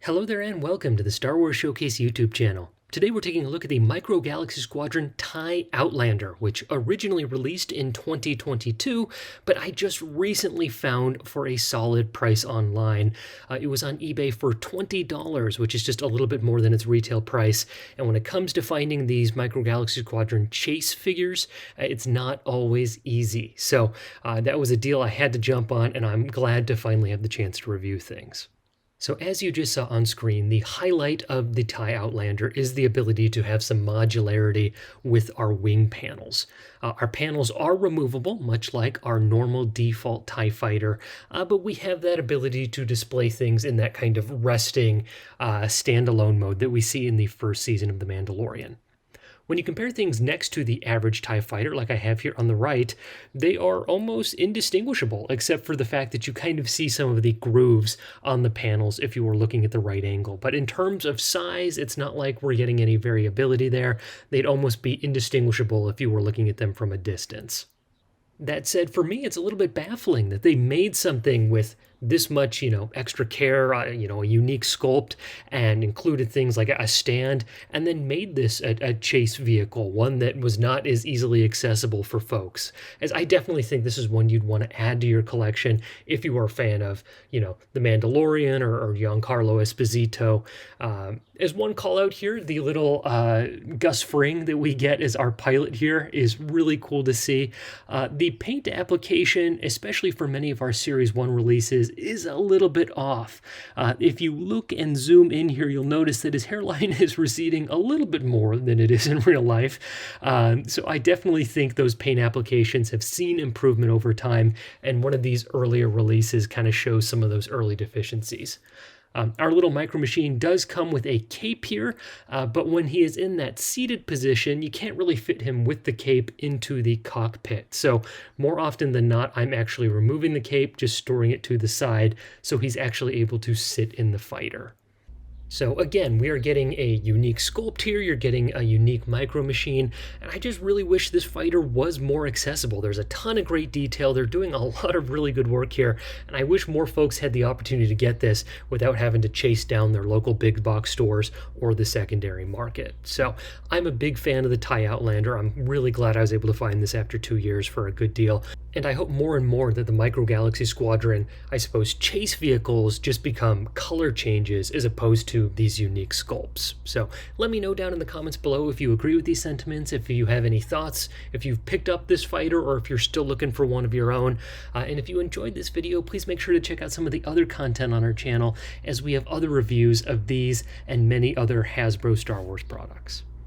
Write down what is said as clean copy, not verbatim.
Hello there and welcome to the Star Wars Showcase YouTube channel. Today we're taking a look at the Micro Galaxy Squadron TIE Outlander, which originally released in 2022, but I just recently found for a solid price online. It was on eBay for $20, which is just a little bit more than its retail price. And when it comes to finding these Micro Galaxy Squadron chase figures, it's not always easy. So that was a deal I had to jump on, and I'm glad to finally have the chance to review things. So as you just saw on screen, the highlight of the TIE Outlander is the ability to have some modularity with our wing panels. Our panels are removable, much like our normal default TIE fighter, but we have that ability to display things in that kind of resting standalone mode that we see in the first season of The Mandalorian. When you compare things next to the average TIE fighter, like I have here on the right, they are almost indistinguishable, except for the fact that you kind of see some of the grooves on the panels if you were looking at the right angle. But in terms of size, it's not like we're getting any variability there. They'd almost be indistinguishable if you were looking at them from a distance. That said, for me, it's a little bit baffling that they made something with this much, extra care, a unique sculpt, and included things like a stand, and then made this a chase vehicle, one that was not as easily accessible for folks. As I definitely think this is one you'd want to add to your collection if you are a fan of, The Mandalorian or Giancarlo Esposito. As one call out here, the little Gus Fring that we get as our pilot here is really cool to see. The paint application, especially for many of our Series 1 releases, is a little bit off. If you look and zoom in here, you'll notice that his hairline is receding a little bit more than it is in real life. So I definitely think those paint applications have seen improvement over time, and one of these earlier releases kind of shows some of those early deficiencies. Our little Micro Machine does come with a cape here, but when he is in that seated position, you can't really fit him with the cape into the cockpit. So more often than not, I'm actually removing the cape, just storing it to the side, so he's actually able to sit in the fighter. So again, we are getting a unique sculpt here, you're getting a unique Micro Machine, and I just really wish this fighter was more accessible. There's a ton of great detail, they're doing a lot of really good work here, and I wish more folks had the opportunity to get this without having to chase down their local big box stores or the secondary market. So I'm a big fan of the TIE Outlander. I'm really glad I was able to find this after 2 years for a good deal. And I hope more and more that the Micro Galaxy Squadron, I suppose, chase vehicles just become color changes as opposed to these unique sculpts. So let me know down in the comments below if you agree with these sentiments, if you have any thoughts, if you've picked up this fighter, or if you're still looking for one of your own. And if you enjoyed this video, please make sure to check out some of the other content on our channel, as we have other reviews of these and many other Hasbro Star Wars products.